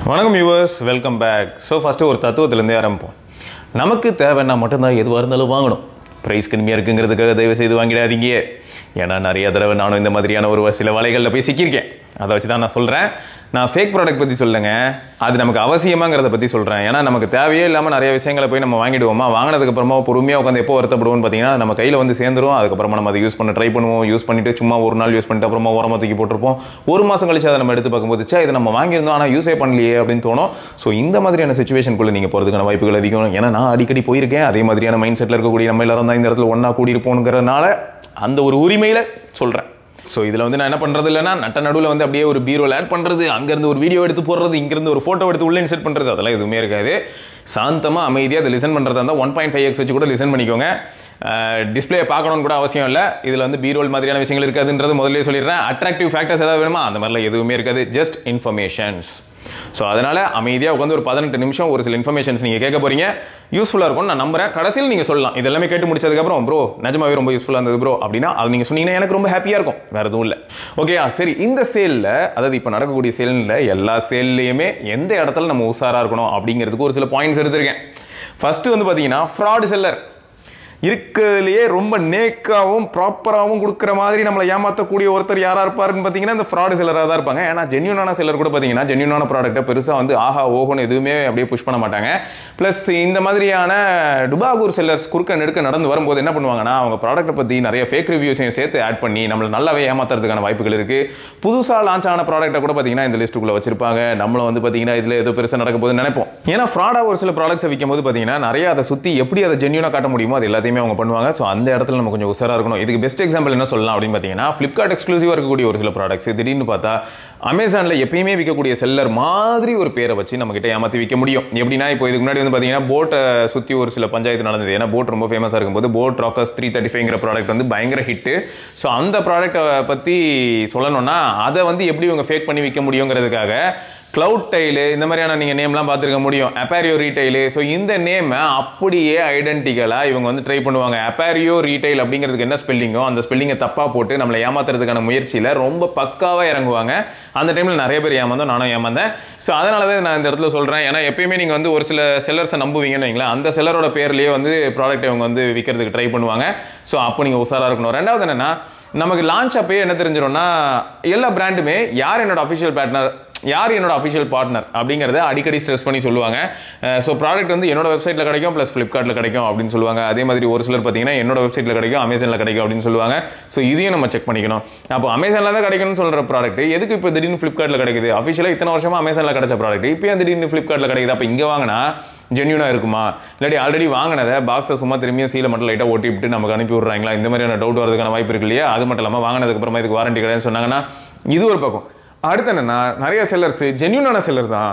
வணக்கம் viewers, welcome back. So first ஒரு தத்துவத்திலேருந்தே ஆரம்பிப்போம். நமக்கு தேவைன்னா மட்டும்தான் எதுவாக இருந்தாலும் வாங்கணும். ப்ரைஸ் கம்மியாக இருக்குங்கிறதுக்காக தயவு செய்து வாங்கிடாதீங்க. ஏன்னா நிறைய தடவை நானும் இந்த மாதிரியான ஒரு சில வலைகளில் போய் சிக்கியிருக்கேன். அதை வச்சு தான் நான் சொல்கிறேன். நான் ஃபேக் ப்ராடக்ட் பற்றி சொல்லுங்க, அது நமக்கு அவசியமாங்கிறத பற்றி சொல்கிறேன். ஏன்னா நமக்கு தேவையே இல்லாமல் நிறைய விஷயங்களை போய் நம்ம வாங்கிடுவோமா, வாங்கினதுக்கப்புறமா பொறுமையாக உட்காந்து எப்போ வருத்தப்படுவோம்னு பார்த்தீங்கன்னா நம்ம கையில் வந்து சேர்ந்துரும். அதுக்கப்புறமா நம்ம அதை யூஸ் பண்ண ட்ரை பண்ணுவோம். யூஸ் பண்ணிட்டு சும்மா ஒரு நாள் யூஸ் பண்ணிட்டு அப்புறமா ஓரமாக தூக்கி போட்டிருப்போம். ஒரு மாதம் கழிச்சு அதை நம்ம எடுத்து பார்க்கும்போது இதை நம்ம வாங்கியிருந்தோம் ஆனால் யூஸே பண்ணலையே அப்படின்னு தோணும். ஸோ இந்த மாதிரியான சுச்சுவேஷனுக்குள்ளே நீங்கள் போகிறதுக்கான வாய்ப்புகள் அதிகம். ஏன்னா நான் அடிக்கடி போயிருக்கேன். அதே மாதிரியான மைண்ட் செட்டில் இருக்கக்கூடிய நம்ம எல்லாரும் தான் இந்த இடத்துல ஒன்றா கூடியிருப்போங்கிறதுனால அந்த ஒரு உரிமையில் சொல்கிறேன். ஸோ இதில் வந்து நான் என்ன பண்ணுறது இல்லைன்னா நட்ட நடுவில் வந்து அப்படியே ஒரு பீரோவில் ஆட் பண்ணுறது, அங்கேருந்து ஒரு வீடியோ எடுத்து போடுறது, இங்கேருந்து ஒரு ஃபோட்டோ எடுத்து உள்ளே இன்செர்ட் பண்ணுறது, அதெல்லாம் எதுவுமே இருக்காது. சாந்தமாக அமைதியாக அதை லிசன் பண்ணுறதா இருந்தால் 1.5x வச்சு கூட லிசன் பண்ணிக்கோங்க. டிஸ்பிளே பார்க்கணும்னு கூட அவசியம் இல்லை. இதில் வந்து பீரோல் மாதிரியான விஷயங்கள் இருக்காதுன்றது முதல்ல சொல்லிடுறேன். அட்ராக்டிவ் ஃபேக்டர்ஸ் ஏதாவது வேணுமா, அந்த மாதிரிலாம் எதுவுமே இருக்காது. Just informations. ஸோ அதனால் அமைதியாக உட்காந்து ஒரு 18 நிமிஷம் ஒரு சில இன்ஃபர்மேஷன்ஸ் நீங்கள் கேட்க போகிறீங்க. யூஸ்ஃபுல்லாக இருக்கும்னு நான் நம்புறேன். கடைசியில் நீங்கள் சொல்லலாம், இதெல்லாமே கேட்டு முடிச்சதுக்கப்புறம் ப்ரோ நிஜமாவே ரொம்ப யூஸ்ஃபுல்லாக இருந்தது ப்ரோ அப்படின்னா அது நீங்கள் சொன்னீங்கன்னா எனக்கு ரொம்ப ஹாப்பியாக இருக்கும். வேறு எதுவும் இல்லை. ஓகேயா, சரி. இந்த சேலில், அதாவது இப்போ நடக்கக்கூடிய சேலில் எல்லா சேல்லையுமே எந்த இடத்துல நம்ம உஷாராக இருக்கணும் அப்படிங்கிறதுக்கு ஒரு சில பாயிண்ட்ஸ் எடுத்திருக்கேன். ஃபர்ஸ்ட் வந்து பார்த்தீங்கன்னா ஃப்ராட் செல்லர். இருக்கிறதுலையே ரொம்ப நேக்காகவும் ப்ராப்பராகவும் கொடுக்குற மாதிரி நம்மளை ஏமாற்றக்கூடிய ஒருத்தர் யாராக இருப்பாருன்னு பார்த்தீங்கன்னா இந்த ஃப்ராடு செல்லராக தான் இருப்பாங்க. ஏன்னா ஜென்யூனான செல்லர் கூட பார்த்தீங்கன்னா ஜென்யூனான ப்ராடக்ட்டை பெருசாக வந்து ஆஹா ஓஹோன்னு எதுவுமே அப்படியே புஷ் பண்ண மாட்டாங்க. ப்ளஸ் இந்த மாதிரியான டுபாகூர் செல்லர்ஸ் குறுக்க நெடுக்க நடந்து வரும்போது என்ன பண்ணுவாங்கன்னா அவங்க ப்ராடக்ட்டை பற்றி நிறைய ஃபேக் ரிவ்யூஸையும் சேர்த்து ஆட் பண்ணி நம்மளை நல்லாவே ஏமாத்துறதுக்கான வாய்ப்புகள் இருக்குது. புதுசாக லான்ச் ஆன ப்ராடக்ட்டை கூட பார்த்தீங்கன்னா இந்த லிஸ்ட்டுக்குள்ளே வச்சிருப்பாங்க. நம்மளும் வந்து பார்த்தீங்கன்னா இதில் ஏதோ பெருசாக நடக்க போகுதுன்னு நினைப்போம். ஏன்னா ஃப்ராடாக ஒரு சில ப்ராடக்ட்ஸை விற்கும் போது பார்த்தீங்கன்னா நிறைய அதை சுற்றி எப்படி அதை ஜென்யூனாக காட்ட முடியுமோ அது எல்லாத்தையும் அவங்க பண்ணுவாங்க. ஸோ அந்த இடத்துல நம்ம கொஞ்சம் உஷாரா இருக்கணும். இதுக்கு பெஸ்ட் எக்ஸாம்பிள் என்ன சொல்லலாம் அப்படின்னு பார்த்தீங்கன்னா ஃபிளிப்கார்ட் எக்ஸ்க்ளூசிவாக இருக்கக்கூடிய ஒரு சில ப்ராடக்ட்ஸ் திடீர்னு பார்த்தா அமேசானில் எப்பயுமே விற்கக்கூடிய செல்லர் மாதிரி ஒரு பேரை வச்சு நம்ம கிட்ட ஏமாற்றி விற்க முடியும். எப்படின்னா இப்போ இதுக்கு முன்னாடி வந்து பார்த்தீங்கன்னா போட்டை சுற்றி ஒரு சில பஞ்சாயத்து நடந்தது. ஏன்னா போட் ரொம்ப ஃபேமஸாக இருக்கும்போது போட் ராக்கர்ஸ் 335 ப்ராடக்ட் வந்து பயங்கர ஹிட்டு. ஸோ அந்த ப்ராடக்ட்டை பற்றி சொல்லணும்னா அதை வந்து எப்படி இவங்க ஃபேக் பண்ணி விற்க முடியுங்கிறதுக்காக கிளவுட் டைலு இந்த மாதிரியான நீங்கள் நேம்லாம் பார்த்துருக்க முடியும். அப்பாரியோ ரீட்டைலு. ஸோ இந்த நேமை அப்படியே ஐடென்டிக்கலாக இவங்க வந்து ட்ரை பண்ணுவாங்க. அப்பாரியோ ரீட்டைல் அப்படிங்கிறதுக்கு என்ன ஸ்பெல்லிங்கோ அந்த ஸ்பெல்லிங்கை தப்பாக போட்டு நம்மளை ஏமாத்துறதுக்கான முயற்சியில் ரொம்ப பக்காவாக இறங்குவாங்க. அந்த டைமில் நிறைய பேர் ஏமாந்தோம், நானும் ஏமாந்தேன். ஸோ அதனால தான் நான் இந்த இடத்துல சொல்கிறேன். ஏன்னா எப்பயுமே நீங்கள் வந்து ஒரு சில செல்லர்ஸை நம்புவீங்கன்னு வைங்களேன், அந்த செல்லரோட பேர்லேயே வந்து ப்ராடக்ட் இவங்க வந்து விற்கிறதுக்கு ட்ரை பண்ணுவாங்க. ஸோ அப்போ நீங்கள் உஷாராக இருக்கணும். ரெண்டாவது என்னன்னா, நமக்கு லான்ச் அப்பயே என்ன தெரிஞ்சிடும்னா எல்லா பிராண்டுமே யார் என்னோட அஃபிஷியல் பார்ட்னர் அப்படிங்கிறத அடிக்கடி ஸ்ட்ரெஸ் பண்ணி சொல்லுவாங்க. ஸோ ப்ராடக்ட் வந்து என்னோட வெப்சைட்டில் கிடைக்கும் ப்ளஸ் ஃப்ளிப்கார்ட்டில் கிடைக்கும் அப்படின்னு சொல்லுவாங்க. அதே மாதிரி ஒரு சிலர் பார்த்தீங்கன்னா என்னோட வெப்சைட்டில் கிடைக்கும், அமேசானில் கிடைக்கும் அப்படின்னு சொல்லுவாங்க. ஸோ இதையும் நம்ம செக் பண்ணிக்கணும். அப்போ அமேசானில் தான் கிடைக்கணும்னு சொல்கிற ப்ராடக்ட் எதுக்கு இப்போ திடீர்னு ஃப்ளிப்கார்ட்டில் கிடைக்குது? அஃபிஷியலாக இத்தனை வருஷமா அமேசானில் கிடைச்ச ப்ராடக்ட் இப்போ திடீர்னு ஃப்ளிப்கார்ட்டில் கிடைக்குது. அப்போ இங்கே வாங்கினா ஜென்யூனாக இருக்குமா, இல்லாட்டி ஆல்ரெடி வாங்கினதை பாக்ஸை சும்மா திரும்பியும் சீலை மட்டும் லைட்டாக ஓட்டி விட்டு நமக்கு அனுப்பி விட்றாங்களா, இந்த மாதிரியான டவுட் வரதுக்கான வாய்ப்பு இருக்கு இல்லையா? அது மட்டும் இல்லாமல் வாங்கினதுக்கு அப்புறமா இதுக்கு வாரண்டி கிடையாதுன்னு சொன்னாங்கன்னா இது ஒரு பக்கம். அடுத்து என்னன்னா, நிறைய செல்லர்ஸ் ஜென்யூனான செல்லர் தான்,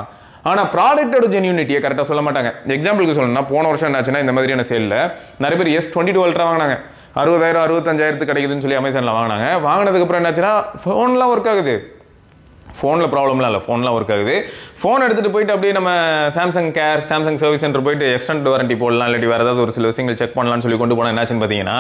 ஆனால் ப்ராடக்டோட ஜென்யூனிட்டியை கரெக்டாக சொல்ல மாட்டாங்க. எக்ஸாம்பிளுக்கு சொல்லணும்னா போன வருஷம் என்னாச்சுன்னா இந்த மாதிரியான சேலில் நிறைய பேர் S22 Ultra வாங்கினாங்க. 60,000 65,000 கிடைக்குதுன்னு சொல்லி அமேசானில் வாங்கினாங்க. வாங்கினதுக்கப்புறம் என்னாச்சுன்னா ஃபோன்லாம் ஒர்க் ஆகுது. ஃபோனில் ப்ராப்ளம்லாம் இல்லை, ஃபோன்லாம் ஒர்க் ஆகுது. ஃபோன் எடுத்துகிட்டு போயிட்டு அப்படியே நம்ம Samsung care, Samsung service centre போயிட்டு எக்ஸ்டெண்ட் வாரண்டி போடலாம், இல்லாட்டி வேறு ஏதாவது ஒரு சில விஷயங்கள் செக் பண்ணலாம்னு சொல்லி கொண்டு போனால் என்னாச்சுன்னு பார்த்தீங்கன்னா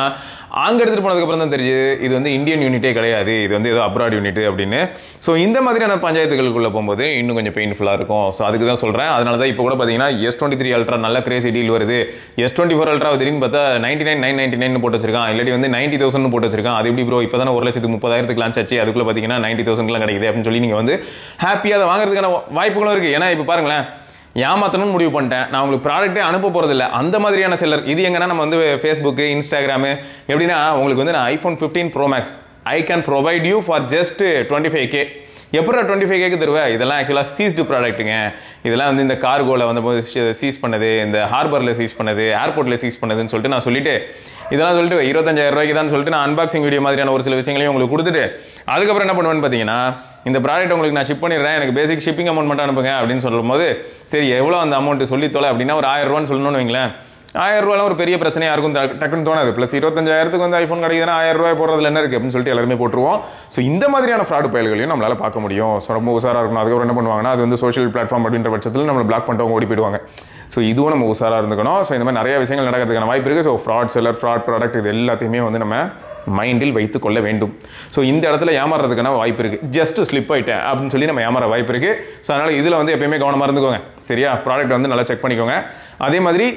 அங்கே எடுத்துகிட்டு போனதுக்கப்புறம் தான் தெரியுது இது வந்து இந்தியன் யூனிட்டே கிடையாது, இது வந்து ஏதோ அப்ராட் யூனிட் அப்படின்னு. ஸோ இந்த மாதிரியான பஞ்சாயத்துகளுக்குள்ளே போகும்போது இன்னும் கொஞ்சம் பெயின்ஃபுல்லாக இருக்கும். ஸோ அதுக்கு தான் சொல்கிறேன். அதனால தான் இப்போ கூட பார்த்தீங்கன்னா S23 Ultra நல்ல கிரேசி டீல் வருது. S24 Ultra திடீர்னு பார்த்தா 99,999 போட்டு வச்சிருக்கான், இல்லாட்டி வந்து 90,000 போட்டு வச்சிருக்கான். அது எப்படி ப்ரோ இப்போ தானே 1,30,000 லான்ச் ஆச்சு, அதுக்குள்ளே பார்த்தீங்கன்னா 90,000 கிடைக்குது அப்படின்னு சொல்லி நீங்கள் வந்து ஹாப்பியாக அதை வாங்குறதுக்கான வாய்ப்புகளும் இருக்கு. ஏன்னா இப்போ பாருங்களேன், ஏமாத்தணும்னு முடிவு பண்ணிட்டேன், நான் உங்களுக்கு ப்ராடக்ட்டே அனுப்ப போறது இல்லை, அந்த மாதிரியான செல்லர். இது எங்கன்னா நம்ம வந்து ஃபேஸ்புக், இன்ஸ்டாகிராமு எப்படின்னா உங்களுக்கு வந்து நான் iPhone 15 Pro Max I can provide you for just 25K. எப்படி 25K தருவேன்? இதெல்லாம் ஆக்சுவலாக சீஸ்டு ப்ராடக்ட்டுங்க. இதெல்லாம் வந்து இந்த கார்கோவில் வந்து சீஸ் பண்ணது, இந்த ஹார்பரில் சீஸ் பண்ணது, ஏர்போர்ட்டில் சீஸ் பண்ணதுன்னு சொல்லிட்டு நான் சொல்லிட்டு இதெல்லாம் சொல்லிட்டு 25,000 தான் சொல்லிட்டு நான் அன்பாக்சிங் வீடியோ மாதிரியான ஒரு சில விஷயங்களையும் உங்களுக்கு கொடுத்துட்டு அதுக்கப்புறம் என்ன பண்ணுவேன்னு பார்த்தீங்கன்னா இந்த ப்ராடக்ட் உங்களுக்கு நான் ஷிப் பண்ணிடுறேன், எனக்கு பேசிக் ஷிப்பிங் அமௌண்ட் மட்டும் அனுப்புங்க அப்படின்னு சொல்லும்போது சரி எவ்வளோ அந்த அமௌண்ட் சொல்லி தொலை அப்படின்னா ஒரு 1000 சொல்லணும்னு வைங்களேன். 1000 ஒரு பெரிய பிரச்சனையா இருக்கும் டக்குன்னு தோணாது. ப்ளஸ் 25,000 வந்து ஐஃபோன் கிடைக்குதுன்னா 1000 போடுறதுல என்ன இருக்கு அப்படின்னு சொல்லிட்டு எல்லாருமே போட்டுருவோம். ஸோ இந்த மாதிரியான ஃப்ராட் பயல்களையும் நம்மளால பார்க்க முடியும். ஸோ ரொம்ப உஷாரா இருக்கணும். அதுக்கப்புறம் என்ன பண்ணுவாங்கன்னா அது வந்து சோஷியல் பிளாட்ஃபார்ம் அப்படின்ற பட்சத்தில் நம்மளை பிளாக் பண்ணிட்டு ஓடி போயிடுவாங்க. ஸோ இதுவும் நம்ம உஷாரா இருந்துக்கணும். ஸோ இந்த மாதிரி நிறைய விஷயங்கள் நடக்கிறதுக்கான வாய்ப்பு இருக்கு. So fraud seller, fraud product இது எல்லாத்தையுமே வந்து நம்ம மைண்டில் வைத்துக் கொள்ள வேண்டும். ஸோ இந்த இடத்துல ஏமாறதுக்கான வாய்ப்பு இருக்கு. ஜஸ்ட் ஸ்லிப் ஆயிட்டேன் அப்படின்னு சொல்லி நம்ம ஏமாற வாய்ப்பு இருக்கு. ஸோ அதனால இதுல வந்து எப்பயுமே கவனமா இருந்துக்கோங்க. சரியா? ப்ராடக்ட் வந்து நல்லா செக் பண்ணிக்கோங்க. அதே மாதிரி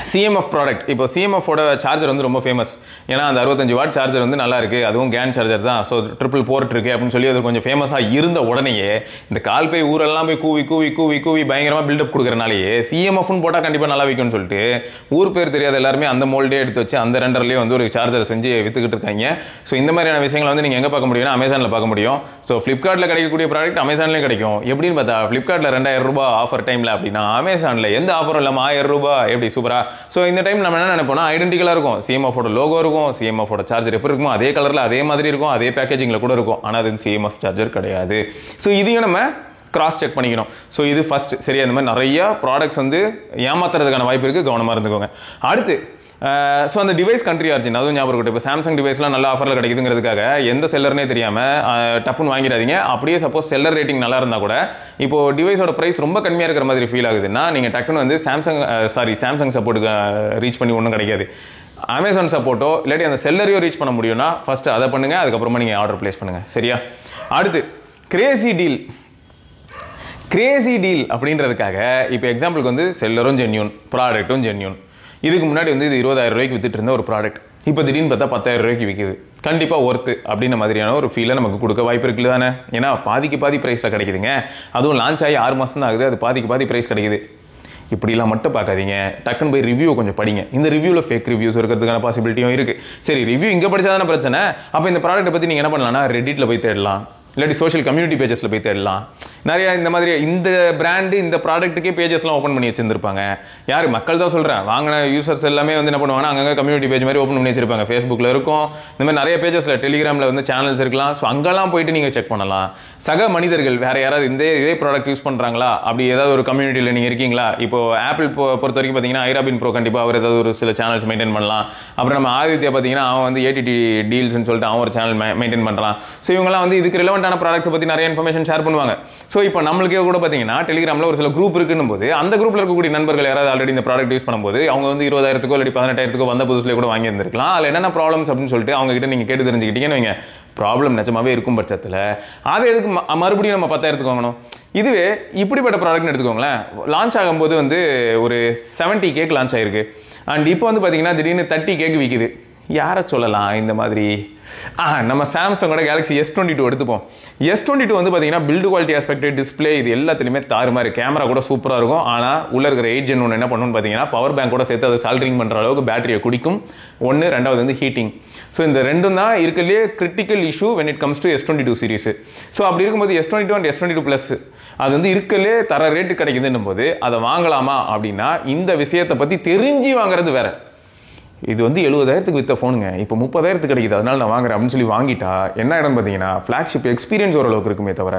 CMF ப்ராடக்ட், இப்போ CMF-ஓட சார்ஜர் வந்து ரொம்ப ஃபேமஸ். ஏன்னா அந்த 65 வாட் சார்ஜர் வந்து நல்லா இருக்கு, அதுவும் கேன் சார்ஜர் தான், ஸோ ட்ரிபிள் போர்ட் இருக்கு அப்படின்னு சொல்லி அது கொஞ்சம் ஃபேமஸாக இருந்த உடனேயே இந்த கால் போய் ஊரெல்லாம் போய் கூவி கூவி கூவி கூவி பயங்கரமாக பில்டப் கொடுக்குறனாலேயே CMF-னு போட்டால் கண்டிப்பாக நல்லா வைக்கும்னு சொல்லிட்டு ஊர் பேர் தெரியாத எல்லாருமே அந்த மோல்டே எடுத்து வச்சு அந்த ரெண்டர்லேயே வந்து ஒரு சார்ஜர் செஞ்சு வித்துக்கிட்டு இருக்காங்க. ஸோ இந்த மாதிரியான விஷயங்களை வந்து நீங்கள் எங்கே பார்க்க முடியும்னா அமேசானில் பார்க்க முடியும். ஸோ ஃப்ளிப்கார்ட்டில் கிடைக்கக்கூடிய ப்ராடக்ட் அமேசான்லேயும் கிடைக்கும். எப்படின்னு பார்த்தா ஃப்ளிப்கார்ட்டில் 2000 ரூபாய் ஆஃபர் டைமில் அப்படின்னா அமேசானில் எந்த ஆஃபரும் இல்லாமல் 1000 ரூபாய் எப்படி சூப்பரா. ஸோ இந்த டைம் நம்ம என்ன நினைப்போம்னா ஐடென்டிக்கலா இருக்கும், CMF-ஓட லோகோ இருக்கும், CMF-ஓட சார்ஜர் எப்படி இருக்குமோ அதே கலர்ல அதே மாதிரி இருக்கும், அதே பேக்கேஜிங்ல கூட இருக்கும். ஆனால் அது CMF சார்ஜர் கிடையாது. ஸோ இதையும் நம்ம கிராஸ் செக் பண்ணிக்கணும். ஸோ இது ஃபர்ஸ்ட். சரியா? இந்த மாதிரி நிறைய ப்ராடக்ட்ஸ் வந்து ஏமாத்துறதுக்கான வாய்ப்பு இருக்கு, கவனமா இருந்துக்கோங்க. அடுத்து ஸோ அந்த டிவைஸ் கண்ட்ரி ஆர்ஜின் அதுவும் ஞாபகம் இருக்கட்டும். இப்போ சாம்சங் டிவைஸ்லாம் நல்ல ஆஃபரில் கிடைக்குதுங்கிறதுக்காக எந்த செல்லர்னே தெரியாமல் டப்புன்னு வாங்கிடாதீங்க. அப்படியே சப்போஸ் செல்லர் ரேட்டிங் நல்லா இருந்தால் கூட இப்போ டிவைஸோட ப்ரைஸ் ரொம்ப கம்மியாக இருக்கிற மாதிரி ஃபீல் ஆகுதுன்னா நீங்கள் டக்குன்னு வந்து சாம்சங் சப்போர்ட்டுக்கு ரீச் பண்ணி ஒன்றும் கிடைக்காது. அமேசான் சப்போர்ட்டோ இல்லாட்டி அந்த செல்லரையோ ரீச் பண்ண முடியும்னா ஃபர்ஸ்ட் அதை பண்ணுங்க, அதுக்கப்புறமா நீங்கள் ஆர்டர் பிளேஸ் பண்ணுங்க. சரியா? அடுத்து கிரேசி டீல் அப்படின்றதுக்காக இப்போ எக்ஸாம்பிளுக்கு வந்து செல்லரும் ஜென்யூன், ப்ராடக்ட்டும் ஜென்யூன். இதுக்கு முன்னாடி வந்து இது 20,000 ரூபாய்க்கு வித்துட்டு இருந்த ஒரு ப்ராடக்ட் இப்போ திடீர்னு பார்த்தா 10,000 ரூபாய்க்கு விற்குது. கண்டிப்பாக ஒர்த்து அப்படின்ற மாதிரியான ஒரு ஃபீலை நமக்கு கொடுக்க வாய்ப்பு இருக்குல்ல தானே? ஏன்னா பாதி பிரைஸில் கிடைக்குதுங்க. அதுவும் லான்ச் ஆகி 6 மாதம் தான் ஆகுது, அது பாதி பிரைஸ் கிடைக்குது. இப்படிலாம் மட்டும் பார்க்காதீங்க, டக்குன்னு போய் ரிவ்யூ கொஞ்சம் படிங்க. இந்த ரிவ்யூவில் ஃபேக் ரிவ்யூஸ் இருக்கிறதுக்கான பாசிபிலிட்டியும் இருக்கு. சரி, ரிவ்யூ இங்கே படிச்சாதானே பிரச்சனை. அப்போ இந்த ப்ராடக்ட்டை பற்றி நீங்கள் என்ன பண்ணலாம்னா ரெடிட்டில் போய் தேடலாம், இல்லாட்டி சோஷியல் கம்யூனிட்டி பேஜஸில் போய் தேடலாம். நிறைய இந்த மாதிரி இந்த பிராண்டு இந்த ப்ராடக்ட்டுக்கே பேஜஸ்லாம் ஓப்பன் பண்ணி வச்சிருப்பாங்க. யார் மக்கள் தான் சொல்கிறேன், வாங்கின யூசர்ஸ் எல்லாமே வந்து என்ன பண்ணுவாங்கன்னா அங்கங்கே கம்யூனிட்டி பேஜ் மாதிரி ஓப்பன் பண்ணி வச்சிருப்பாங்க. ஃபேஸ்புக்கில் இருக்கும், இந்த மாதிரி நிறைய பேஜஸில், டெலிகிராமில் வந்து சேனல்ஸ் இருக்கலாம். ஸோ அங்கெல்லாம் போயிட்டு நீங்கள் செக் பண்ணலாம். சக மனிதர்கள் வேற யாராவது இதே ப்ராடக்ட் யூஸ் பண்ணுறாங்களா, அப்படி ஏதாவது ஒரு கம்யூனிட்டியில் நீங்கள் இருக்கீங்களா? இப்போ ஆப்பிள் பொறுத்த வரைக்கும் பார்த்தீங்கன்னா ஐராபின் ப்ரோ கண்டிப்பாக அவர் ஏதாவது ஒரு சில சேனல்ஸ் மெயின்டைன் பண்ணலாம். அப்புறம் நம்ம ஆதித்யா பார்த்தீங்கன்னா அவன் வந்து ATT டீல்ஸ்னு சொல்லிட்டு அவன் ஒரு சேனல் மெயின்டைன் பண்ணுறான். ஸோ இவங்கலாம் வந்து இதுக்கு ரிலவெண்டான ப்ராடக்ட்ஸை பற்றி நிறைய இன்ஃபர்மேஷன் ஷேர் பண்ணுவாங்க. ஸோ இப்போ நம்மளுக்கே கூட பார்த்தீங்கன்னா டெலிகிராமில் ஒரு சில குரூப் இருக்குன்னு போது அந்த குரூப்பில் இருக்கக்கூடிய நண்பர்கள் யாராவது ஆல்ரெடி இந்த ப்ராடக்ட் யூஸ் பண்ணும்போது அவங்க வந்து 20,000க்கோ இல்லை 18,000க்கோ வந்த புதுசுல கூட வாங்கி இருந்திருக்கலாம். அதில் என்னென்ன ப்ராப்ளம்ஸ் அப்படின்னு சொல்லிட்டு அவங்க கிட்ட நீங்கள் கேட்டு தெரிஞ்சுக்கிட்டீங்கன்னு வைங்க, ப்ராப்ளம் நிஜமாவே இருக்கும் பட்சத்தில் அதை எதுக்கு மறுபடியும் நம்ம 10,000க்கு வாங்கணும்? இதுவே இப்படிப்பட்ட ப்ராடக்ட்னு எடுத்துக்கோங்களேன். லான்ச் ஆகும்போது வந்து ஒரு 70K லான்ச் ஆயிருக்கு. அண்ட் இப்போ வந்து பார்த்தீங்கன்னா திடீர்னு 30K விற்குது. யாரை சொல்லலாம் இந்த மாதிரி? நம்ம சாம்சங்கோட கேலக்ஸி S22 எடுத்துப்போம். S22 வந்து பார்த்தீங்கன்னா பில்டு குவாலிட்டி ஆஸ்பெக்ட், டிஸ்பிளே இது எல்லாத்துலையுமே தாறுமாறு. கேமரா கூட சூப்பராக இருக்கும். ஆனால் உள்ள இருக்கிற 8 Gen 1 என்ன பண்ணணும்னு பார்த்தீங்கன்னா பவர் பேங்க் கூட சேர்த்து அதை சால்டரிங் பண்ணுற அளவுக்கு பேட்டரியை குடிக்கும். ஒன்று, ரெண்டாவது வந்து ஹீட்டிங். ஸோ இந்த ரெண்டும் தான் இருக்கிறதுலே critical issue when it comes to S22 series. So அப்படி இருக்கும்போது S22 and S22 Plus அது வந்து இருக்கலே தர ரேட்டு கிடைக்குதுன்னும் போது அதை வாங்கலாமா அப்படின்னா இந்த விஷயத்தை பற்றி தெரிஞ்சு வாங்குறது வேற. இது வந்து 70,000க்கு வித்த ஃபோனுங்க, இப்போ 30,000க்கு கிடைக்குது, அதனால நான் வாங்குறேன் அப்படின்னு சொல்லி வாங்கிட்டா என்ன இடம்னு பார்த்தீங்கன்னா ஃப்ளாக்ஷிப் எக்ஸ்பீரியன்ஸ் ஓரளவுக்கு இருக்குமே தவிர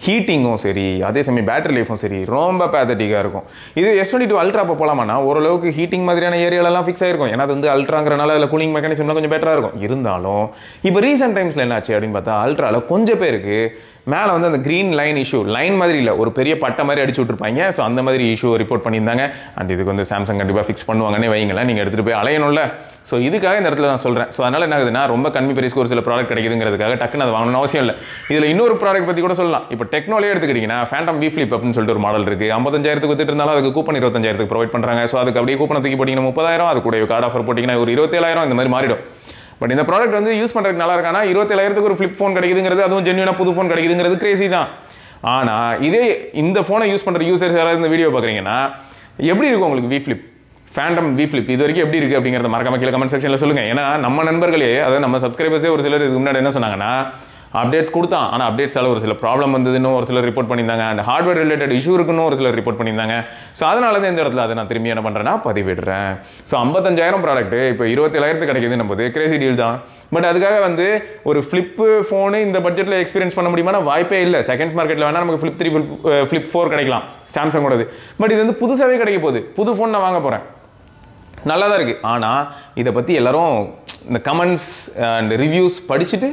ஹீட்டிங்கும் சரி அதே சமயம் பேட்டரி லைஃபும் சரி ரொம்ப பேத்தட்டிக்காக இருக்கும். இது S22 அல்ட்ரா இப்போ போகலாமான்னா ஓரளவுக்கு ஹீட்டிங் மாதிரியான ஏரியாலெல்லாம் ஃபிக்ஸ் ஆயிருக்கும். ஏன்னா அது வந்து அல்ட்ராங்கிறனால அதில் கூலிங் மெக்கானிசம்லாம் கொஞ்சம் பெட்டராக இருக்கும். இருந்தாலும் இப்போ ரீசெண்ட் டைம்ஸில் என்ன ஆச்சு அப்படின்னு பார்த்தா அல்ட்ராவில் கொஞ்சம் பேருக்கு மேலே வந்து அந்த கிரீன் லைன் இஷ்யூ, லைன் மாதிரி இல்லை ஒரு பெரிய பட்டை மாதிரி அடிச்சு விட்டுருப்பாங்க. ஸோ அந்த மாதிரி இஷ்யூ ரிப்போர்ட் பண்ணியிருந்தாங்க. அண்ட் இதுக்கு வந்து சாம்சங் கண்டிப்பாக ஃபிக்ஸ் பண்ணுவாங்கன்னே வைங்களேன், நீங்கள் எடுத்துகிட்டு போய் அலையணும்ல. ஸோ இதுக்காக இந்த இடத்துல நான் சொல்கிறேன். ஸோ அதனால் என்ன ஆகுதுன்னா ரொம்ப கம்மி பிரைஸ்க்கு ஒரு சில ப்ராடக்ட் கிடைக்குதுங்கிறதுக்காக டக்குன்னு அதை வாங்கணும்னு அவசியம் இல்லை. இதில் இன்னொரு ப்ராடக்ட் பற்றி கூட சொல்லலாம். இப்போ டெக்னாலஜி எடுத்துக்கிட்டிங்கன்னா ஃபேண்டம் V Flip அப்படின்னு சொல்லிட்டு ஒரு மாடல் இருக்குது. 55,000க்கு வித்துட்டு இருந்தாலும் அதுக்கு கூப்பன் 25,000க்கு ப்ரொவைட் பண்ணுறாங்க. ஸோ அதுக்கு அப்படியே கூப்பனை தூக்கி போட்டிங்கன்னா 30,000, அது கூட கார்டு ஆஃபர் போட்டிங்கன்னா ஒரு 27,000 இந்த மாதிரி மாறிடும். பட் இந்த ப்ராடக்ட் வந்து யூஸ் பண்ணுறதுக்கு நல்லா இருக்கானா 27,000க்கு ஒரு ஃபிளிப் ஃபோன் கிடைக்குதுங்கிறது, அதுவும் ஜென்யூனா புது ஃபோன் கிடைக்குதுங்கிறது கிரேசி தான். ஆனால் இதே இந்த ஃபோனை யூஸ் பண்ணுற யூசர்ஸ் யாராவது இந்த வீடியோ பார்க்குறீங்கன்னா எப்படி இருக்கும் உங்களுக்கு V Flip, Phantom V Flip இது வரைக்கும் எப்படி இருக்குது அப்படிங்கிறத மறக்காம கீழே கமெண்ட் செக்ஷனில் சொல்லுங்கள். ஏன்னா நம்ம நண்பர்களே, அதாவது நம்ம சப்ஸ்கிரைபர்ஸே ஒரு சிலர் இதுக்கு முன்னாடி என்ன சொன்னாங்கன்னா அப்டேட்ஸ் கொடுத்தான், ஆனால் அப்டேட்ஸால் ஒரு சில ப்ராப்ளம் வந்ததுன்னு ஒரு சிலர் ரிப்போர்ட் பண்ணியிருந்தாங்க. அண்ட் ஹார்ட்வேர் ரிலேட்டட் இஷ்யூ இருக்குன்னு ஒரு சிலர் ரிப்போர்ட் பண்ணியிருந்தாங்க. ஸோ அதனால தான் இந்த இடத்துல அதை நான் திரும்பி என்ன பண்ணுறேன்னா பதிவிடுறேன். ஸோ 55,000 ப்ராடக்ட் இப்போ 27,000க்கு கிடைக்குதுன்னு போது கிரேசி டீல் தான். பட் அதுக்காக வந்து ஒரு ஃப்ளிப் ஃபோனு இந்த பட்ஜெட்டில் எக்ஸ்பீரியன்ஸ் பண்ண முடியுமா? வாய்ப்பே இல்லை. செகண்ட்ஸ் மார்க்கெட்டில் வேணால் நமக்கு ஃப்ளிப் 3, ஃப்ளிப் 4 கிடைக்கலாம் சாம்சங்கோடது. பட் இது வந்து புதுசாகவே கிடைக்க போகுது. புது ஃபோன் நான் வாங்க போகிறேன், நல்லா தான் இருக்குது. ஆனால் இதை பற்றி எல்லாரும் இந்த கமெண்ட்ஸ் அண்ட் ரிவ்யூஸ் படிச்சுட்டு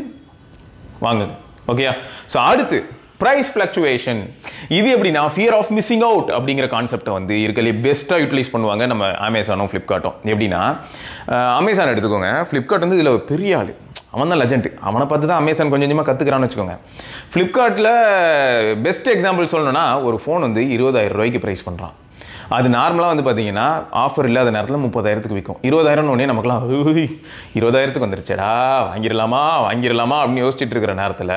வாங்குங்க, ஓகேயா? ஸோ அடுத்து பிரைஸ் ஃபிளக்சுவேஷன். இது எப்படின்னா ஃபியர் ஆஃப் மிஸ்ஸிங் அவுட் அப்படிங்கிற கான்செப்டை வந்து இருக்கலே பெஸ்ட்டாக யூட்டிலைஸ் பண்ணுவாங்க நம்ம அமேசானும் ஃப்ளிப்கார்ட்டும். எப்படின்னா அமேசான் எடுத்துக்கோங்க, ஃப்ளிப்கார்ட் வந்து இதில் பெரிய ஆள், அவன் தான் லெஜண்ட், அவனை பார்த்து தான் அமேசான் கொஞ்சம் கொஞ்சமாக கற்றுக்கிறான்னு வச்சுக்கோங்க. ஃப்ளிப்கார்ட்டில் பெஸ்ட் எக்ஸாம்பிள் சொல்லணும்னா ஒரு ஃபோன் வந்து 20,000 ரூபாய்க்கு ப்ரைஸ் பண்ணுறான். அது நார்மலாக வந்து பார்த்தீங்கன்னா ஆஃபர் இல்லாத நேரத்தில் 30,000க்கு விற்கும். 20,000 நமக்குலாம் 20,000க்கு வந்துருச்சேடா வாங்கிடலாமா அப்படின்னு யோசிச்சுட்டு இருக்கிற நேரத்தில்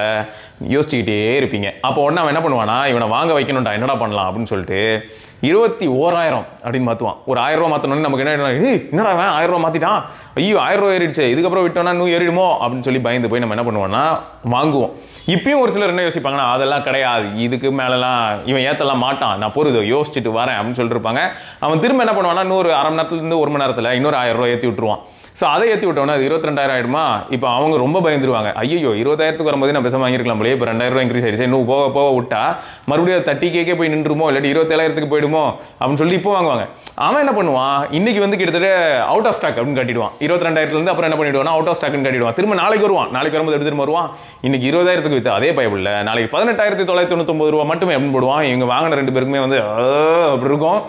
யோசிச்சுக்கிட்டே இருப்பீங்க. அப்போ உடனே அவன் என்ன பண்ணுவானா, இவனை வாங்க வைக்கணும்டா, என்னடா பண்ணலாம் அப்படின்னு சொல்லிட்டு 21,000 அப்படின்னு மாற்றுவான். ஒரு 1,000 ரூபா மாற்றணும்னு நமக்கு என்னடா அவன் 1,000 ரூபா மாற்றிட்டான், ஐயோ 1,000 ரூபா ஏறிடுச்சு, இதுக்கப்புறம் விட்டோம்னா இன்னும் ஏறிடுமோ அப்படின்னு சொல்லி பயந்து போய் நம்ம என்ன பண்ணுவோம்னா வாங்குவோம். இப்பயும் ஒரு சிலர் என்ன யோசிப்பாங்கன்னா, அதெல்லாம் கிடையாது, இதுக்கு மேலெல்லாம் இவன் ஏற்றலாம் மாட்டான், நான் பொறுதோ யோசிச்சுட்டு வரேன் அப்படின்னு சொல்லிட்டு இருப்பாங்க. அவன் திரும்ப என்ன பண்ணுவான்னா இன்னொரு அரை மணி நேரத்துலேருந்து 1 மணி நேரத்தில் இன்னொரு 1,000 ரூபா ஏற்றி விட்டுருவான். ஸோ அதை ஏற்றி விட்டோன்னா அது 22,000 ஆயிடுமா. இப்போ அவங்க ரொம்ப பயந்துருவாங்க, ஐயோ 20,000க்கு வரும்போது நான் பேச வாங்கிருக்கலாம் போலே, இப்போ 2,000 ரூபா இன்க்ரீஸ் ஆயிடுச்சு, இன்னும் போக போக விட்டா மறுபடியும் 30K போய் நின்றுமோ, இல்லாட்டி 27,000க்கு போயிடுமோ அப்படின்னு சொல்லி இப்போ வாங்குவாங்க. அவன் என்ன பண்ணுவான், இன்னைக்கு வந்து கிட்டத்தட்ட அவுட் ஆஃப் ஸ்டாக் அப்படின்னு காட்டிடுவான். 22,000 அப்புறம் என்ன பண்ணிடுவான், அவுட் ஆஃப் ஸ்டாக்னு காட்டிடுவான். திரும்ப நாளைக்கு வருவான், நாளைக்கு வரும்போது எடுத்துட்டு வருவான், இன்னைக்கு 20,000க்கு வித்து அதே பயப்படல, நாளைக்கு 18,999 ரூபா மட்டுமே அப்படின்னு போடுவான். இவங்க வாங்கின 2 பேருக்குமே வந்து அப்படி இருக்கும்.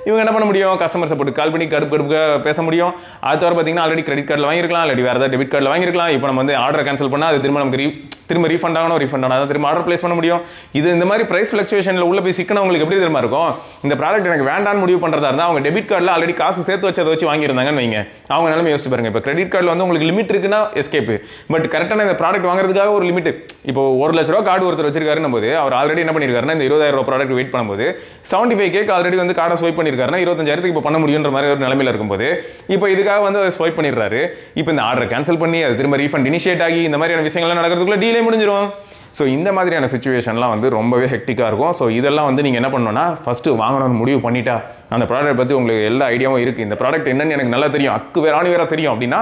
இவங்க என்ன பண்ண முடியும், கஸ்டமர் சப்போர்ட் கால் பண்ணி கடுப்பு பேச முடியும். அது தவிர பார்த்தீங்கன்னா ஆல்ரெடி கிரெடிட் கார்டில் வாங்கிருக்கலாம், இல்லாட்டி வேறு ஏதாவது டெபிட் கார்டில் வாங்கிருக்கலாம். இப்போ நம்ம வந்து ஆர்டர் கேன்சல் பண்ணால் அது திரும்ப நமக்கு திரும்ப ரீஃபண்ட் ஆகணும், ரீஃபண்ட் ஆனால் திரும்ப ஆர்டர் பிளேஸ் பண்ண முடியும். இது இந்த மாதிரி பிரைஸ் ஃபிளக்சுவேஷனில் உள்ள போய் சிக்கன உங்களுக்கு எப்படி தெரியுமா இருக்கும், இந்த ப்ராடக்ட் எனக்கு வேண்டான்னு முடிவு பண்ணுறதா இருந்தால் அவங்க டெபிட் கார்டில் ஆல்ரெடி காசு சேர்த்து வச்சு அதை வச்சு வாங்கியிருந்தாங்கன்னு வைங்க, அவங்க நிலைமை யோசிச்சு பாருங்க. இப்போ கிரெடிட் கார்டில் வந்து உங்களுக்கு லிமிட் இருக்குன்னா எஸ்கேப், பட் கரெக்டான இந்த ப்ராடக்ட் வாங்குறதுக்காக ஒரு லிமிட். இப்போ 1 லட்ச ரூபா கார்டு ஒருத்தர் வச்சிருக்காருன்னு போது அவர் ஆல்ரெடி என்ன பண்ணிருக்காருன்னா இந்த 20,000 ரூபா ப்ராடக்ட் வெயிட் பண்ணும்போது 75K ஆல்ரெடி வந்து கார்டை ஸ்வைப் பண்ணிருக்காருன்னா 25,000 இப்போ பண்ண முடியுன்ற மாதிரி ஒரு நிலைமையில இருக்கும்போது இப்போ இதுக்காக வந்து அதை ஸ்வைப் பண்ணிடுறாரு. இப்போ இந்த ஆர்டர் கேன்சல் பண்ணி அது திரும்ப ரீஃபண்ட் இனிஷியேட் ஆகி இந்த மாதிரியான விஷயங்கள்லாம் நடக்கிறதுக்குள்ள டீலே முடிஞ்சிடும். ஸோ இந்த மாதிரியான சிச்சுவேஷன்லாம் வந்து ரொம்பவே ஹெக்டிக்காக இருக்கும். ஸோ இதெல்லாம் வந்து நீங்கள் என்ன பண்ணணும்னா ஃபஸ்ட்டு வாங்கணும்னு முடிவு பண்ணிட்டா அந்த ப்ராடக்ட் பற்றி உங்களுக்கு எல்லா ஐடியாவும் இருக்குது, இந்த ப்ராடக்ட் என்னன்னு எனக்கு நல்லா தெரியும், அக்கு வேறானு வேற தெரியும் அப்படின்னா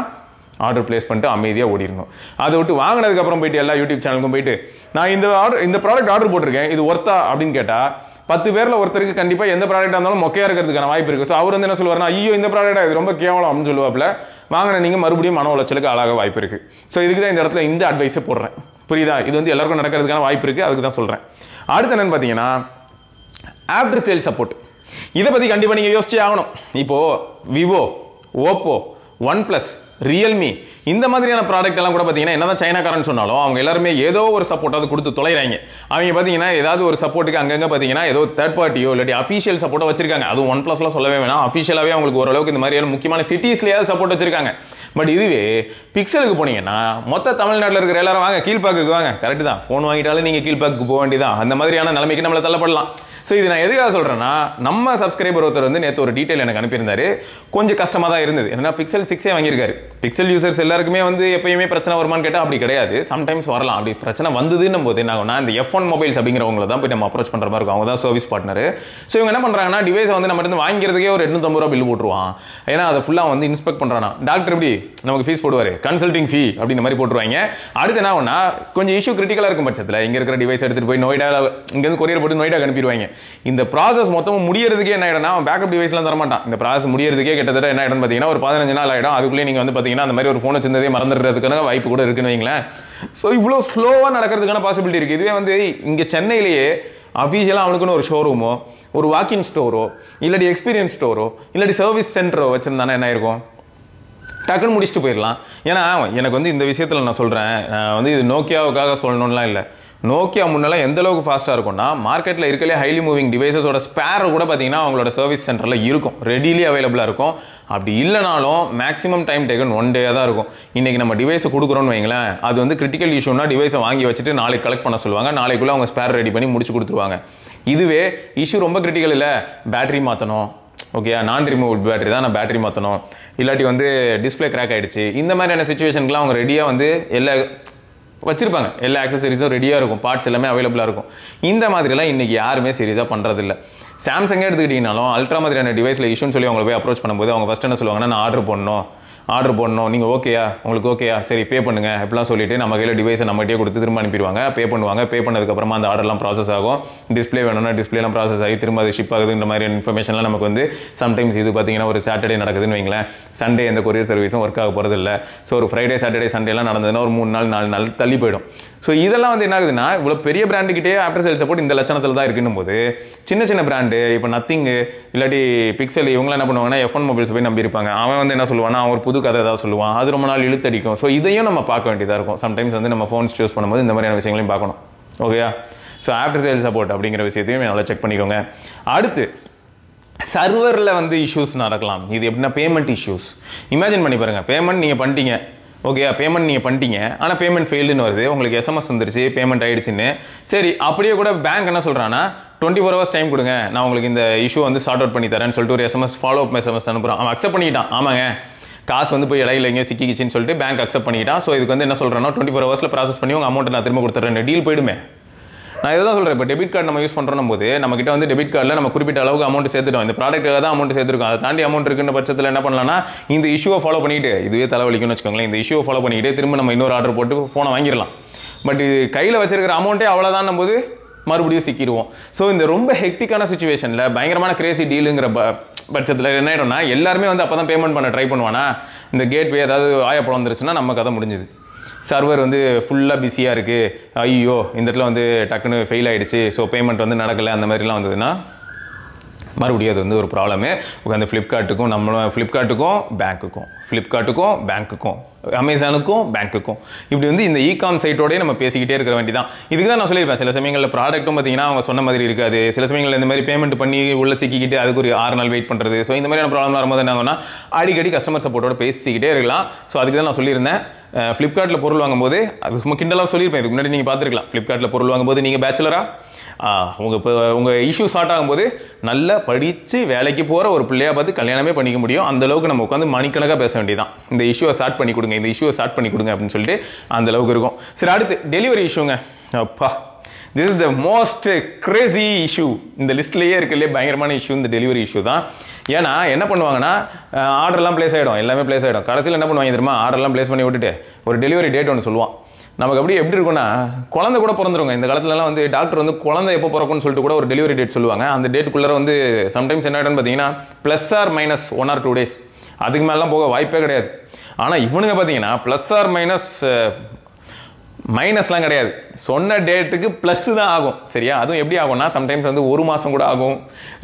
ஆர்டர் பிளேஸ் பண்ணிட்டு அமைதியாக ஓடிடணும். அதை விட்டு வாங்கினதுக்கப்புறம் போயிட்டு எல்லா யூடியூப் சேனலுக்கும் போயிட்டு நான் இந்த ப்ராடக்ட் ஆர்டர் போட்டிருக்கேன், இது ஒர்த்தா அப்படின்னு கேட்டால் 10 பேரில் ஒருத்தருக்கு கண்டிப்பாக எந்த ப்ராடக்டாக இருந்தாலும் மொக்கையாக இருக்கிறதுக்கான வாய்ப்பு இருக்குது. ஸோ அவர் வந்து என்ன சொல்லுவார்னா, ஐயோ இந்த ப்ராடக்டாக இது ரொம்ப கேவலம் அப்படின்னு சொல்லுவாப்பில், வாங்கின நீங்கள் மறுபடியும் மன உளைச்சலுக்கு ஆளாக வாய்ப்பு இருக்குது. ஸோ இதுக்கு தான் இந்த இடத்துல இந்த அட்வைஸை போடுறேன், புரியுதா? இது வந்து எல்லாருக்கும் நடக்கிறதுக்கான வாய்ப்பு இருக்குது, அதுக்கு தான் சொல்கிறேன். அடுத்து என்னன்னு பார்த்தீங்கன்னா ஆஃப்டர் சேல் சப்போர்ட். இதை பற்றி கண்டிப்பாக நீங்கள் யோசிச்சே ஆகணும். இப்போது விவோ, ஓப்போ, OnePlus, ரியல்மி இந்த மாதிரியான ப்ராடக்ட் எல்லாம் கூட பார்த்தீங்கன்னா என்னதான் சைனாக்காரன் சொன்னாலும் அவங்க எல்லாருமே ஏதோ ஒரு சப்போர்ட்டாவது கொடுத்து தொலைறாங்க. அவங்க பார்த்தீங்கன்னா ஏதாவது ஒரு சப்போர்ட்டுக்கு அங்கங்கே பார்த்தீங்கன்னா ஏதோ தேர்ட் பார்ட்டியோ இல்லாட்டி அஃபீஷியல் சப்போர்ட்டோ வச்சிருக்காங்க. அது OnePlusலாம் சொல்லவே வேணாம், அஃபீஷியலாகவே அவங்களுக்கு ஓரளவுக்கு இந்த மாதிரியான முக்கியமான சிட்டிஸ்லேயாவது சப்போர்ட் வச்சிருக்காங்க. பட் இதுவே பிக்சலுக்கு போனீங்கன்னா மொத்த தமிழ்நாட்டில் இருக்கிற எல்லாரும் வாங்க கீழ்பாக்குக்கு வாங்க, கரெக்ட் தான், ஃபோன் வாங்கிட்டாலும் நீங்கள் கீழ்பாக்கு போக வேண்டியதான், அந்த மாதிரியான நிலைமைக்கு நம்மளை தள்ளப்படலாம். ஸோ இது நான் எதுக்காக சொல்கிறேன்னா, நம்ம சப்ஸ்கிரைபர் ஒருத்தர் வந்து நேற்று ஒரு டீட்டெயில் எனக்கு அனுப்பியிருந்தாரு, கொஞ்சம் கஷ்டமாக தான் இருந்தது. என்னன்னா பிக்சல் 6 வாங்கியிருக்காரு. பிக்சல் யூசர்ஸ் எல்லாருக்குமே வந்து எப்பயுமே பிரச்சனை வருமானு கேட்டால் அப்படி கிடையாது, சம்டைம்ஸ் வரலாம். அப்படி பிரச்சனை வந்ததுன்னும் போது என்ன ஆகும்னா, இந்த F1 மொபைல்ஸ் அப்படிங்கிறவங்கள தான் போய் நம்ம அப்ரோச் பண்ணுற மாதிரி இருக்கும், அவங்க தான் சர்வீஸ் பார்ட்னர். ஸோ இவங்க என்ன பண்ணுறாங்கன்னா டிவைஸை வந்து நம்ம இருந்து வாங்கிறதுக்கே ஒரு 850 ரூபா பில் போட்டுருவான். ஏன்னா அதை ஃபுல்லாக வந்து இன்ஸ்பெக்ட் பண்ணுறானா, டாக்டர் எப்படி நமக்கு ஃபீஸ் போடுவார், கன்சல்டிங் ஃபீ அப்படின்ற மாதிரி போட்டுருவாங்க. அடுத்து என்ன ஆகும்னா கொஞ்சம் இஷ்யூ கிரிட்டிக்கலாக இருக்கும் பட்சத்தில் இங்கே இருக்கிற டிவைஸ் எடுத்துகிட்டு போய் நோய்டா, இங்கேருந்து கொரியர் போட்டு நோய்டா அனுப்பிடுவாங்க. இந்த ப்ராசஸ் மொத்தமும் முடியறதுக்கே என்ன ஆயிடும்னா பேக்கப் டிவைஸ்லாம் தர மாட்டான். இந்த ப்ராசஸ் முடியறதுக்கே கிட்டத்தட்ட என்ன ஆயிடும் பார்த்தீங்கன்னா ஒரு 15 நாள் ஆயிடும். அதுக்குள்ளே நீங்கள் வந்து பார்த்தீங்கன்னா அந்த மாதிரி ஒரு ஃபோன் வச்சிருந்ததே மறந்துடுறதுக்கான வாய்ப்பு கூட இருக்குன்னு வைங்களேன். ஸோ இவ்வளோ ஸ்லோவாக நடக்கிறதுக்கான பாசிபிலிட்டி இருக்குது. இதுவே வந்து இங்கே சென்னையிலேயே அஃபீஷியலாக அவனுக்குன்னு ஒரு ஷோரூமோ ஒரு வாக்கின் ஸ்டோரோ இல்லாட்டி எக்ஸ்பீரியன்ஸ் ஸ்டோரோ இல்லாட்டி சர்வீஸ் சென்டரோ வச்சிருந்தானே என்ன இருக்கும், டக்குன்னு முடிச்சுட்டு போயிடலாம். ஏன்னா எனக்கு வந்து இந்த விஷயத்தில் நான் சொல்கிறேன், வந்து இது நோக்கியாவுக்காக சொல்லணும்லாம் இல்லை. நோக்கியா முன்னெல்லாம் எந்த அளவுக்கு ஃபாஸ்ட்டாக இருக்கும்னா மார்க்கெட்டில் இருக்கலே ஹைலி மூவிங் டிவைசஸோட ஸ்பேர் கூட பார்த்தீங்கன்னா அவங்களோட சர்வீஸ் சென்டரில் இருக்கும், ரெடிலி அவைலபிளாக இருக்கும். அப்படி இல்லைனாலும் மேக்ஸிமம் டைம் டேக்கன் 1 டே தான் இருக்கும். இன்றைக்கி நம்ம டிவைஸை கொடுக்குறோன்னு வைங்களேன், அது வந்து கிரிட்டிக்கல் இஷ்யூனா டிவைஸை வாங்கி வச்சுட்டு நாளைக்கு கலெக்ட் பண்ண சொல்லுவாங்க, நாளைக்குள்ளே அவங்க ஸ்பேர் ரெடி பண்ணி முடிச்சு கொடுத்துருவாங்க. இதுவே இஷ்யூ ரொம்ப கிரிட்டிக்கல் இல்லை, பேட்டரி மாற்றணும், ஓகே நான் ரிமூவ் பேட்டரி தான், நான் பேட்டரி மாற்றணும், இல்லாட்டி வந்து டிஸ்பிளே கிராக் ஆகிடுச்சு, இந்த மாதிரியான சுச்சுவேஷனுக்குலாம் அவங்க ரெடியாக வந்து எல்லா வச்சிருப்பாங்க, எல்லா ஆக்சசரிஸும் ரெடியாக இருக்கும், பார்ட்ஸ் எல்லாமே அவைலபிளாக இருக்கும். இந்த மாதிரிலாம் இன்றைக்கி யாருமே சீரியஸாக பண்ணுறதில்ல. சாம்சங்கே எடுத்துக்கிட்டிங்கனாலும் அல்ட்ரா மாதிரியான டிவைஸில் இஷ்யூன்னு சொல்லி அவங்களை போய் அப்ரோச் பண்ணும்போது அவங்க ஃபஸ்ட் என்ன சொல்லுவாங்கன்னா, நான் ஆர்டர் பண்ணணும், ஆர்டர் பண்ணணும், நீங்கள் ஓகேயா, உங்களுக்கு ஓகேயா, சரி பே பண்ணுங்க அப்படிலாம் சொல்லிட்டு நம்ம கையில் டிவைஸை நம்மகிட்டே கொடுத்து திரும்ப அனுப்பிடுவாங்க. பே பண்ணுவாங்க. பே பண்ணதுக்கப்புறமா அந்த ஆர்டர்லாம் ப்ராசஸ் ஆகும். டிஸ்பிளே வேணும்னா டிஸ்பிளேலாம் ப்ராசஸ் ஆகி திரும்ப அது ஷிப் ஆகுதுன்ற மாதிரி இன்ஃபர்மேஷன்லாம் நமக்கு வந்து சம்டைம்ஸ் இது பார்த்தீங்கன்னா ஒரு சாட்டர்டே நடக்குதுன்னு வைங்களேன், சண்டே எந்த கொரியர் சர்வீஸும் ஒர்க் ஆக போகிறது இல்லை. ஸோ ஒரு ஃப்ரைடே சாட்டர்டே சண்டேலாம் நடந்ததுன்னா ஒரு 3 நாள் 4 நாள் தள்ளி போயிடும். ஸோ இதெல்லாம் வந்து என்ன ஆகுதுன்னா, இவ்வளோ பெரிய பிராண்டுக்கிட்டே ஆஃப்டர் சேல் சப்போர்ட் இந்த லட்சணத்தில் தான் இருக்குன்னும் போது சின்ன சின்ன பிராண்டு இப்போ நத்திங் இல்லாட்டி பிக்சல் இவங்களாம் என்ன பண்ணுவாங்கன்னா F1 மொபைல்ஸ் போய் நம்பியிருப்பாங்க. அவன் வந்து என்ன சொல்லுவான்னா அவன் ஒரு புது கதை ஏதாவது சொல்லுவான், அது ரொம்ப நாள் இழுத்தடிக்கும். ஸோ இதையும் நம்ம பார்க்க வேண்டியதாக இருக்கும். சம்டைம்ஸ் வந்து நம்ம ஃபோன்ஸ் சூஸ் பண்ணும்போது இந்த மாதிரியான விஷயங்களையும் பார்க்கணும். ஓகேயா? ஸோ ஆஃப்டர் சேல் சப்போர்ட் அப்படிங்கிற விஷயத்தையும் நல்லா செக் பண்ணிக்கோங்க. அடுத்து சர்வரில் வந்து இஷ்யூஸ் நடக்கலாம். இது எப்படின்னா பேமெண்ட் இஷ்யூஸ். இமேஜின் பண்ணி பாருங்க, பேமெண்ட் நீங்கள் பண்ணிட்டீங்க, ஓகே, பேமெண்ட் நீங்கள் பண்ணிட்டீங்க, ஆனால் பேமெண்ட் ஃபெயில்டுன்னு வருது, உங்களுக்கு SMS வந்துருச்சு பேமெண்ட் ஆயிடுச்சுன்னு. சரி, அப்படியே கூட பேங்க் என்ன சொல்கிறான்னா 24 hours டைம் கொடுங்க, நான் உங்களுக்கு இந்த இஷ்யூ வந்து சார்ட் அவுட் பண்ணி தரேன்னு சொல்லிட்டு ஒரு SMS ஃபாலோ அப் SMS அனுப்புகிறான். அவன் அக்செப்ட் பண்ணிக்கிட்டான், ஆமாங்க காசு வந்து போய் இடையில எங்கேயும் சிக்கிக்கிச்சின்னு சொல்லிட்டு பேங்க் அக்செப்ட் பண்ணிக்கிட்டான். ஸோ இதுக்கு வந்து என்ன சொல்கிறேன்னா 24 hours ப்ராசஸ் பண்ணி உங்கள் அமௌண்ட் நான் திரும்ப கொடுத்துட்றேன், டீல் போயிடுமே. நான் இதை தான் சொல்கிறேன். இப்போ டெபிட் கார்டு நம்ம யூஸ் பண்ணுறோம் போது நம்ம கிட்ட வந்து டெபிட் கார்டில் நம்ம குறிப்பிட்ட அளவுக்கு அமௌண்ட் சேர்த்துட்டோம், இந்த ப்ராடக்ட்டுக்காக தான் அமௌண்ட் சேர்த்துருக்கோம், அதை தாண்டி அமௌண்ட் இருக்குன்ற பட்சத்தில் என்ன பண்ணலாம்னா இந்த இஷ்யூவை ஃபாலோ பண்ணிட்டு, இதுவே தலைவலிக்கும்னு வச்சுக்கோங்களேன், இந்த இஷ்யூவை ஃபாலோ பண்ணிக்கிட்டு திரும்ப நம்ம இன்னொரு ஆர்டர் போட்டு ஃபோனை வாங்கிடலாம். பட் இது கையில் வச்சிருக்கிற அமௌண்ட்டே அவ்வளோதான் போது மறுபடியும் சிக்கிடுவோம். ஸோ இந்த ரொம்ப ஹெக்டிக்கான சுச்சுவேஷனில் பயங்கரமான கிரேசி டீலுங்கிற பட்சத்தில் என்ன ஆகிடும்னா எல்லாருமே வந்து அப்போ தான் பேமெண்ட் பண்ண ட்ரை பண்ணுவானா, இந்த கேட்வே ஏதாவது ஆயப்பழம் வந்துருச்சுன்னா நம்ம கதை முடிஞ்சுது. சர்வர் வந்து ஃபுல்லாக பிஸியாக இருக்குது, ஐயோ இந்த இடத்துல வந்து டக்குன்னு ஃபெயில் ஆகிடுச்சு, ஸோ பேமெண்ட் வந்து நடக்கலை, அந்த மாதிரிலாம் வந்ததுன்னா மறுபடியும் அது வந்து ஒரு ப்ராப்ளமே. அந்த ஃப்ளிப்கார்ட்டுக்கும் பேங்க்குக்கும் அமேசானுக்கும் பேங்க்குக்கும் இப்படி வந்து இந்த இகாம் சைட்டோடய நம்ம பேசிக்கிட்டே இருக்க வேண்டியதான். இதுக்கு தான் நான் சொல்லியிருப்பேன், சில சமயங்களில் ப்ராடக்ட்டும் பார்த்தீங்கன்னா அவங்க சொன்ன மாதிரி இருக்காது, சில சமயங்களில் இந்த மாதிரி பேமெண்ட் பண்ணி உள்ள சிக்கிக்கிட்டு அதுக்கு ஒரு 6 நாள் வெயிட் பண்ணுறது. ஸோ இந்த மாதிரியான ப்ராப்ளம் வரும்போது என்ன ஆகும்னா அடிக்கடி கஸ்டமர் சப்போர்ட்டோட பேசிக்கிட்டே இருக்கலாம். ஸோ அதுக்கு தான் நான் சொல்லியிருந்தேன், ஃப்ளிப்கார்ட்டில் பொருள் வாங்கும்போது அது சும்மா கிண்டலாக சொல்லியிருப்பேன், இதுக்கு முன்னாடி நீங்கள் பார்த்துருக்கலாம். ஃப்ளிப்கார்ட்டில் பொருள் வாங்கும்போது நீங்கள் பேச்சுலரா உங்கள் இஷ்யூ ஸ்டார்ட் ஆகும்போது நல்லா படித்து வேலைக்கு போகிற ஒரு பிள்ளையா பார்த்து கல்யாணமே பண்ணிக்க முடியும். அந்த அளவுக்கு நம்ம உட்காந்து மணிக்கணக்காக பேச வேண்டியதான், இந்த இஷ்யூவை ஸ்டார்ட் பண்ணி கொடுங்க, இந்த இஷ்யூவை ஸ்டார்ட் பண்ணி கொடுங்க அப்படின்னு சொல்லிட்டு அந்த அளவுக்கு இருக்கும். சரி, அடுத்து டெலிவரி இஷ்யூங்க. அப்பா, this is the most Crazy issue. இந்த லிஸ்ட்லேயே இருக்கலையே பயங்கரமான இஷ்யூ இந்த டெலிவரி இஷ்யூ தான். ஏன்னா என்ன பண்ணுவாங்கன்னா ஆர்டர்லாம் பிளேஸ் ஆகிடும், எல்லாமே பிளேஸ் ஆகிடும். கடைசியில் என்ன பண்ணுவாங்க தெரியுமா, ஆர்டர்லாம் பிளேஸ் பண்ணி விட்டுட்டு ஒரு டெலிவரி டேட் ஒன்று சொல்லுவான். நமக்கு அப்படி எப்படி இருக்குன்னா குழந்தை கூட பிறந்துருங்க. இந்த காலத்துலலாம் வந்து டாக்டர் வந்து குழந்தை எப்போ பிறக்கும்னு சொல்லிட்டு கூட ஒரு டெலிவரி டேட் சொல்லுவாங்க. அந்த டேட்டுக்குள்ளே வந்து சம்டைம்ஸ் என்ன ஆகிடும்னு பார்த்தீங்கன்னா +or -1 or 2 days, அதுக்கு மேலாம் போக வாய்ப்பே கிடையாது. ஆனால் இவனுங்க பார்த்தீங்கன்னா மைனஸ்லாம் கிடையாது, சொன்ன டேட்டுக்கு ப்ளஸ் தான் ஆகும். சரியா? அதுவும் எப்படி ஆகும்னா சம்டைம்ஸ் வந்து 1 மாதம் கூட ஆகும்,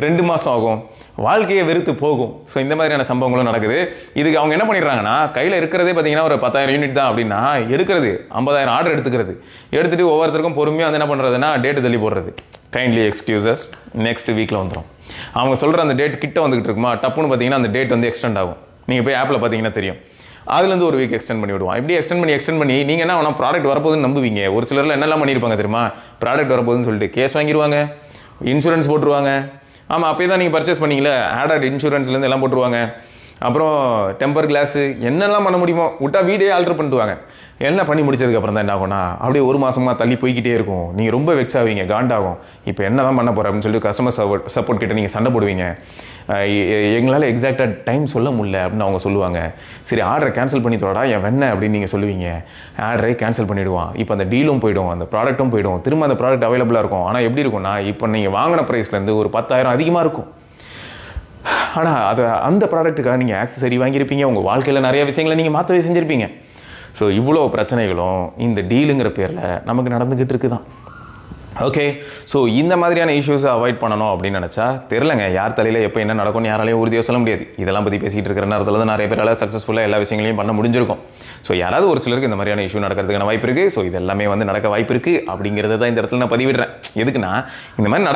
2 மாதம் ஆகும், வாழ்க்கையை வெறுத்து போகும். ஸோ இந்த மாதிரியான சம்பவங்களும் நடக்குது. இதுக்கு அவங்க என்ன பண்ணிடுறாங்கன்னா கையில் இருக்கிறதே பார்த்தீங்கன்னா ஒரு 10,000 யூனிட் தான் அப்படின்னா எடுக்கிறது 50,000 ஆர்டர் எடுத்துட்டு ஒவ்வொருத்தருக்கும் பொறுமையாக வந்து என்ன பண்ணுறதுன்னா டேட்டு தள்ளி போடுறது. கைண்ட்லி எக்ஸ்கியூசஸ், நெக்ஸ்ட் வீக்கில் வந்துடும். அவங்க சொல்கிற அந்த டேட் கிட்ட வந்துகிட்டு இருக்குமா, டப்புன்னு பார்த்தீங்கன்னா அந்த டேட் வந்து எக்ஸ்டெண்ட் ஆகும். நீங்கள் போய் ஆப்பில் பார்த்தீங்கன்னா தெரியும், அதுலேருந்து ஒரு வீக் எக்ஸ்டெண்ட் பண்ணி விடுவான். இப்படி எக்ஸ்டெண்ட் பண்ணி நீங்கள் என்ன ஆனால் ப்ராடக்ட் வரப்போகுதுன்னு நம்புவீங்க. ஒரு சிலரில் என்னெல்லாம் பண்ணியிருப்பாங்க தெரியுமா, ப்ராடக்ட் வரப்போகுதுன்னு சொல்லிட்டு கேஸ் வாங்கிடுவாங்க, இன்சூரன்ஸ் போட்டுருவாங்க. ஆமாம், அப்போ தான் நீங்கள் பர்ச்சேஸ் பண்ணிங்களே ஆடட் இன்சூரன்ஸ்லேருந்து எல்லாம் போட்டுருவாங்க. அப்புறம் டெம்பர் கிளாஸு என்னெல்லாம் பண்ண முடியுமோ விட்டா வீடே ஆல்ட்ரு பண்ணிட்டுவாங்க. எல்லாம் பண்ணி முடிச்சதுக்கப்புறம் தான் என்ன ஆகும்னா அப்படியே 1 மாதமாக தள்ளி போய்கிட்டே இருக்கும். நீங்கள் ரொம்ப வெக்ஸ் ஆவீங்க, காண்டாகும். இப்போ என்ன தான் பண்ண போகிறேன் அப்படின்னு சொல்லிட்டு கஸ்டமர் சப்போர்ட் கிட்ட நீங்கள் சண்டை போடுவீங்க. எங்களால் எக்ஸாக்டாக டைம் சொல்ல முடியல அப்படின்னு அவங்க சொல்லுவாங்க. சரி, ஆர்டரை கேன்சல் பண்ணி தோடா என் வெண்ண அப்படின்னு நீங்கள் சொல்லுவீங்க. ஆர்டரை கேன்சல் பண்ணிவிடுவான். இப்போ அந்த டீலும் போய்டும், அந்த ப்ராடக்ட்டும் போய்டும். திரும்ப அந்த ப்ராடக்ட் அவைலபிளாக இருக்கும். ஆனால் எப்படி இருக்கும்னா இப்போ நீங்கள் வாங்கின ப்ரைஸ்லேருந்து ஒரு 10,000 அதிகமாக இருக்கும். ஆனால் அதை அந்த ப்ராடக்ட்டுக்காக நீங்கள் ஆக்சசரி வாங்கியிருப்பீங்க, உங்கள் வாழ்க்கையில் நிறைய விஷயங்களை நீங்கள் மாற்றவே செஞ்சுருப்பீங்க. ஸோ இவ்வளோ பிரச்சனைகளும் இந்த டீலுங்கிற பேரில் நமக்கு நடந்துக்கிட்டு இருக்குதான். ஓகே, ஸோ இந்த மாதிரியான இஷ்யூஸை அவாய்ட் பண்ணணும் அப்படின்னு நினச்சா தெரிலங்க, யார் தலையில் எப்போ என்ன நடக்கும்னு யாராலையும் உறுதியாக சொல்ல முடியாது. இதெல்லாம் பற்றி பேசிகிட்டு இருக்கிற நேரத்தில் தான் நிறைய பேரால் சக்ஸஸ்ஃபுல்லாக எல்லா விஷயங்களையும் பண்ண முடிஞ்சிருக்கும். ஸோ யாராவது ஒரு சிலருக்கு இந்த மாதிரியான இஷ்யூ நடக்கிறதுக்கான வாய்ப்பு இருக்குது. ஸோ இது எல்லாமே வந்து நடக்க வாய்ப்பு இருக்குது அப்படிங்கிறத தான் இந்த இடத்துல நான் பதிவிடுறேன். எதுக்குன்னா இந்த மாதிரி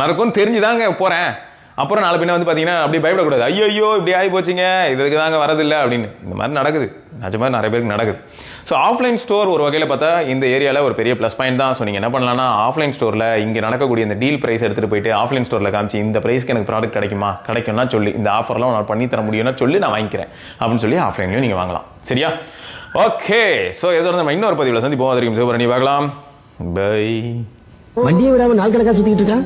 நடக்கும்னு தெரிஞ்சுதாங்க போகிறேன். அப்புறம் நாலு பின்ன வந்து பார்த்தீங்கன்னா அப்படி பயப்படக்கூடாது, ஐயோ இப்படி ஆகி போச்சுங்க, இதுக்கு தாங்க வரதில்லை அப்படின்னு. இந்த மாதிரி நடக்குது, நிஜமாக நிறைய பேருக்கு நடக்குது. ஸோ ஆஃப்லைன் ஸ்டோர் ஒரு வகையில் பார்த்தா இந்த ஏரியாவில் ஒரு பெரிய ப்ளஸ் பாயிண்ட் தான். ஸோ நீங்கள் என்ன பண்ணலாம்னா ஆஃப்லைன் ஸ்டோரில் இங்கே நடக்கக்கூடிய இந்த டீல் ப்ரைஸ் எடுத்துகிட்டு போயிட்டு ஆஃப்லைன் ஸ்டோரில் காமிச்சு இந்த ப்ரைஸ்க்கு எனக்கு ப்ராடக்ட் கிடைக்கும்னா சொல்லி இந்த ஆஃபர்லாம் நான் பண்ணி தர முடியும்னா சொல்லி நான் வாங்கிக்கிறேன் அப்படின்னு சொல்லி ஆஃப்லைன்லையும் நீங்கள் வாங்கலாம். சரியா? ஓகே, ஸோ எதோ நம்ம இன்னொரு பதிவில் சந்திப்போம். அது வரைக்கும் சிவபரணி பார்க்கலாம். பை. வண்டியை விடாமல் நாள் கணக்காக சுற்றிக்கிட்டு இருக்கா.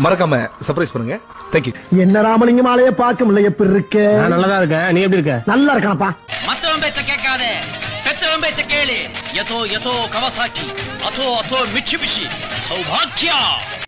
மறக்காம சர்ப்ரைஸ் பண்ணுங்க. தேங்க்யூ. என்ன ராமலிங்கம் ஆளைய பார்க்க முடியல, எப்படி இருக்க? நல்லதா இருக்க. நீ எப்படி இருக்க? நல்லா இருக்கானப்பா. மத்தவன் பேச்ச கேட்காதே, பெத்தவன் பேச்ச கேளு. யதோ யதோ கவசாக்கி, அதோ அதோ மிட்சுபிஷி, சௌபாக்கியா.